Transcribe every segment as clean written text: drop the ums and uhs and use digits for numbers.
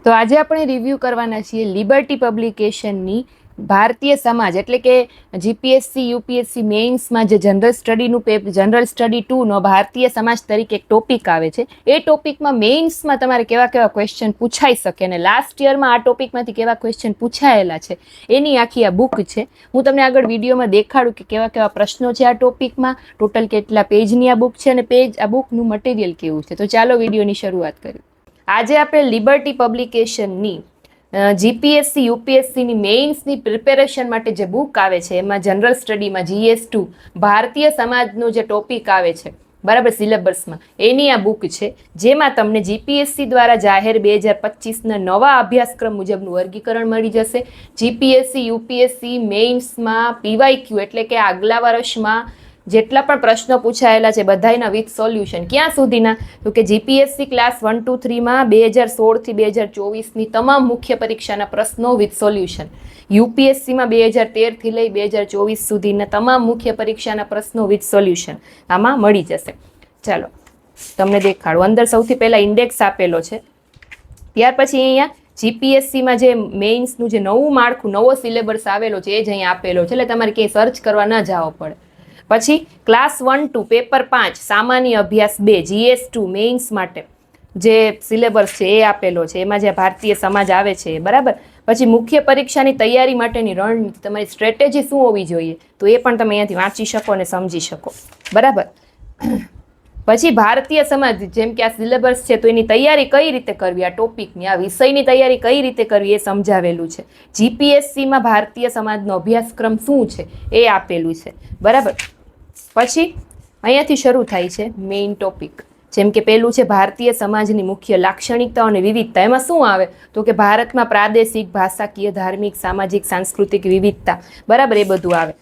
તો આજે આપણે રિવ્યૂ કરવાના છીએ લિબર્ટી પબ્લિકેશનની ભારતીય સમાજ એટલે કે જીપીએસસી યુપીએસસી મેઇન્સમાં જે જનરલ સ્ટડીનું પેપર જનરલ સ્ટડી 2નો ભારતીય સમાજ તરીકે એક ટોપિક આવે છે. એ ટોપિકમાં મેઇન્સમાં તમારે કેવા કેવા ક્વેશ્ચન પૂછાઈ શકે અને લાસ્ટ યરમાં આ ટોપિકમાંથી કેવા ક્વેશ્ચન પૂછાયેલા છે એની આખી આ બુક છે. હું તમને આગળ વિડીયોમાં દેખાડું કે કેવા કેવા પ્રશ્નો છે આ ટોપિકમાં, ટોટલ કેટલા પેજની આ બુક છે અને આ બુકનું મટીરિયલ કેવું છે. તો ચાલો વિડીયોની શરૂઆત કરીએ. આજે આપણે લિબર્ટી પબ્લિકેશનની જીપીએસસી યુપીએસસીની મેઇન્સની પ્રિપેરેશન માટે જે બુક આવે છે એમાં જનરલ સ્ટડીમાં GS2 ભારતીય સમાજનો જે ટોપિક આવે છે બરાબર સિલેબસમાં એની આ બુક છે, જેમાં તમને જીપીએસસી દ્વારા જાહેર 2025ના નવા અભ્યાસક્રમ મુજબનું વર્ગીકરણ મળી જશે. જીપીએસસી યુપીએસસી મેઇન્સમાં PYQ એટલે કે આગલા વર્ષમાં જેટલા પણ પ્રશ્નો પૂછાયેલા છે બધાયના વિથ સોલ્યુશન. ક્યાં સુધીના? તો કે જીપીએસસી ક્લાસ 1, 2, 3માં 2016થી 2024ની તમામ મુખ્ય પરીક્ષાના પ્રશ્નો વિથ સોલ્યુશન. યુપીએસસીમાં 2013થી લઈ 2024 સુધીના તમામ મુખ્ય પરીક્ષાના પ્રશ્નો વિથ સોલ્યુશન આમાં મળી જશે. ચાલો તમને દેખાડું. અંદર સૌથી પહેલા ઇન્ડેક્સ આપેલો છે, ત્યાર પછી અહીંયા જીપીએસસીમાં જે મેઇન્સનું જે નવું માળખું નવો સિલેબસ આવેલો છે એ જ અહીંયા આપેલો છે, એટલે તમારે ક્યાંય સર્ચ કરવા ન જવો પડે. પછી ક્લાસ 1, 2 પેપર 5 સામાન્ય અભ્યાસ 2 GS2 મેઇન્સ માટે જે સિલેબસ છે એ આપેલો છે, એમાં જે ભારતીય સમાજ આવે છે બરાબર. પછી મુખ્ય પરીક્ષાની તૈયારી માટેની રણનીતિ, તમારી સ્ટ્રેટેજી શું હોવી જોઈએ તો એ પણ તમે અહીંયાથી વાંચી શકો અને સમજી શકો બરાબર. પછી ભારતીય સમાજ જેમ કે આ સિલેબસ છે તો એની તૈયારી કઈ રીતે કરવી, આ ટોપિકની આ વિષયની તૈયારી કઈ રીતે કરવી એ સમજાવેલું છે. જીપીએસસીમાં ભારતીય સમાજનો અભ્યાસક્રમ શું છે એ આપેલું છે બરાબર. પછી અહીંયાથી શરૂ થાય છે મેઇન ટોપિક, જેમ કે પેલું છે ભારતીય સમાજની મુખ્ય લાક્ષણિકતાઓ અને વિવિધતા. એમાં શું આવે તો કે ભારતમાં પ્રાદેશિક, ભાષાકીય, ધાર્મિક, સામાજિક, સાંસ્કૃતિક વિવિધતા બરાબર એ બધું આવે.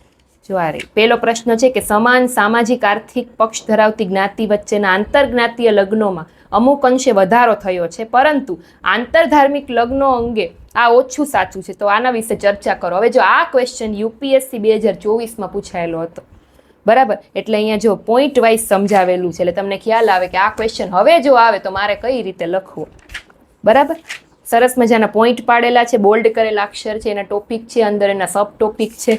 જો આ રહી પહેલો પ્રશ્ન છે કે સમાન સામાજિક આર્થિક પક્ષ ધરાવતી જ્ઞાતિ વચ્ચેના આંતરજ્ઞાતીય લગ્નોમાં અમુક અંશે વધારો થયો છે, પરંતુ આંતરધાર્મિક લગ્નો અંગે આ ઓછું સાચું છે. તો આના વિશે ચર્ચા કરો. હવે જો આ ક્વેશ્ચન યુપીએસસી 2024માં પૂછાયેલો હતો બરાબર, એટલે અહીંયા જો પોઈન્ટ વાઇઝ સમજાવેલું છે, એટલે તમને ખ્યાલ આવે કે આ ક્વેશ્ચન હવે જો આવે તો મારે કઈ રીતે લખવું બરાબર. સરસ મજાના પોઈન્ટ પાડેલા છે, બોલ્ડ કરેલા અક્ષર છે, એના ટોપિક છે, અંદર એના સબ ટોપિક છે.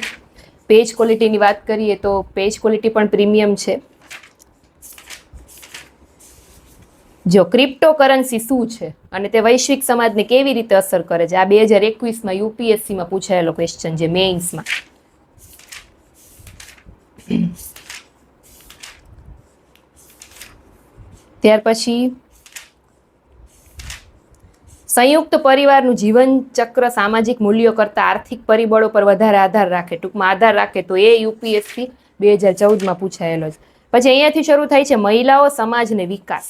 પેજ ક્વોલિટીની વાત કરીએ તો પેજ ક્વોલિટી પણ પ્રીમિયમ છે. જો ક્રિપ્ટોકરન્સી શું છે અને તે વૈશ્વિક સમાજને કેવી રીતે અસર કરે છે, આ 2021માં યુપીએસસીમાં પૂછાયેલો ક્વેશ્ચન છે મેઇન્સમાં. ત્યાર પછી સંયુક્ત પરિવારનું જીવન ચક્ર સામાજિક મૂલ્યો કરતા આર્થિક પરિબળો પર વધારે આધાર રાખે, ટૂંકમાં આધાર રાખે, તો એ યુપીએસસી 2014માં પૂછાયેલો છે. પછી અહીંયાથી શરૂ થાય છે મહિલાઓ સમાજને વિકાસ,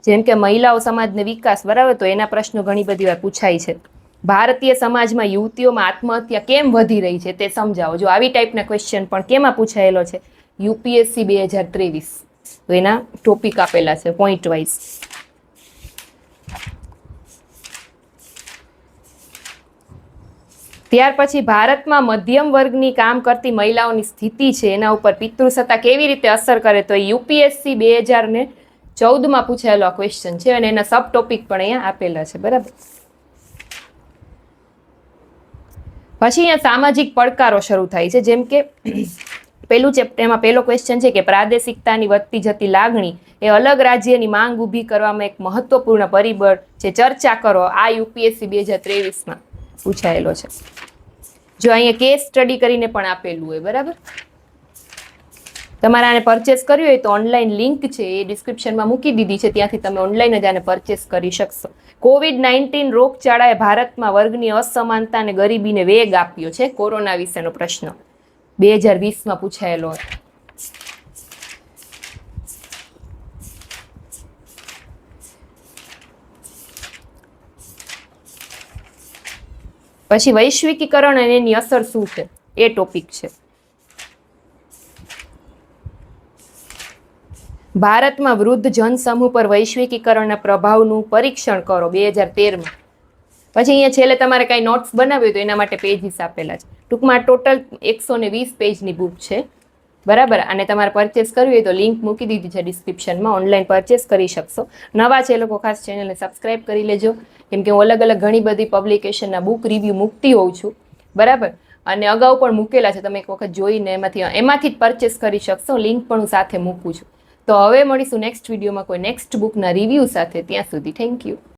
જેમ કે મહિલાઓ સમાજને વિકાસ બરાબર, તો એના પ્રશ્નો ઘણી બધી વાર પૂછાય છે. ભારતીય સમાજમાં યુવતીઓમાં આત્મહત્યા કેમ વધી રહી છે તે સમજાવો. જો આવી ટાઈપના ક્વેશ્ચન પણ કેમાં પૂછાયેલો છે યુપીએસસી 2023, તો એના ટોપિક આપેલા છે પોઈન્ટ વાઇઝ. ત્યાર પછી ભારતમાં મધ્યમ વર્ગની કામ કરતી મહિલાઓની સ્થિતિ છે એના ઉપર પિતૃસત્તા કેવી રીતે અસર કરે, તો યુપીએસસી 2014માં પૂછાયેલો ક્વેશ્ચન છે અને એના સબ ટોપિક પણ અહીંયા આપેલા છે બરાબર. પછી અહીંયા સામાજિક પડકારો શરૂ થાય છે, જેમ કે પેલું ચેપ્ટરમાં પહેલો ક્વેશ્ચન છે કે પ્રાદેશિકતાની વધતી જતી લાગણી એ અલગ રાજ્યની માંગ ઊભી કરવામાં એક મહત્વપૂર્ણ પરિબળ છે, ચર્ચા કરો. આ યુપીએસસી 2023માં પૂછાયેલો છે. જો અહીંયા કેસ સ્ટડી કરીને પણ આપેલું હોય બરાબર. તમારે આને પરચેસ કર્યું હોય તો ઓનલાઈન લિંક છે એ ડિસ્ક્રિપ્શનમાં મૂકી દીધી છે, ત્યાંથી તમે ઓનલાઈન જ આને પરચેસ કરી શકશો. COVID-19 રોગચાળાએ ભારતમાં વર્ગની અસમાનતા અને ગરીબીને વેગ આપ્યો છે. કોરોના વિશેનો પ્રશ્ન 2020માં પૂછાયેલો હતો. પછી વૈશ્વિકીકરણ અને એની અસર શું છે એ ટોપિક છે. ભારતમાં વૃદ્ધ જનસમૂહ પર વૈશ્વિકીકરણના પ્રભાવનું પરીક્ષણ કરો 2013માં. પછી અહીંયા છેલ્લે તમારે કાંઈ નોટ્સ બનાવ્યું તો એના માટે પેજીસ આપેલા છે. ટૂંકમાં ટોટલ 120 પેજની બુક છે. બરાબર. અને તમારે પરચેસ કરવી હોય તો લિંક મૂકી દીધી છે ડિસ્ક્રિપ્શનમાં, ઓનલાઈન પરચેસ કરી શકશો. નવા છે એ લોકો ખાસ ચેનલને સબસ્ક્રાઈબ કરી લેજો, કેમ કે હું અલગ અલગ ઘણી બધી પબ્લિકેશનના બુક રિવ્યૂ મૂકતી હોઉં છું, બરાબર. અને અગાઉ પણ મૂકેલા છે, તમે એક વખત જોઈને એમાંથી જ પરચેસ કરી શકશો. લિંક પણ હું સાથે મૂકું છું. તો હવે મળીશું નેક્સ્ટ વિડીયોમાં કોઈ નેક્સ્ટ બુકના રિવ્યૂ સાથે. ત્યાં સુધી થેન્ક યુ.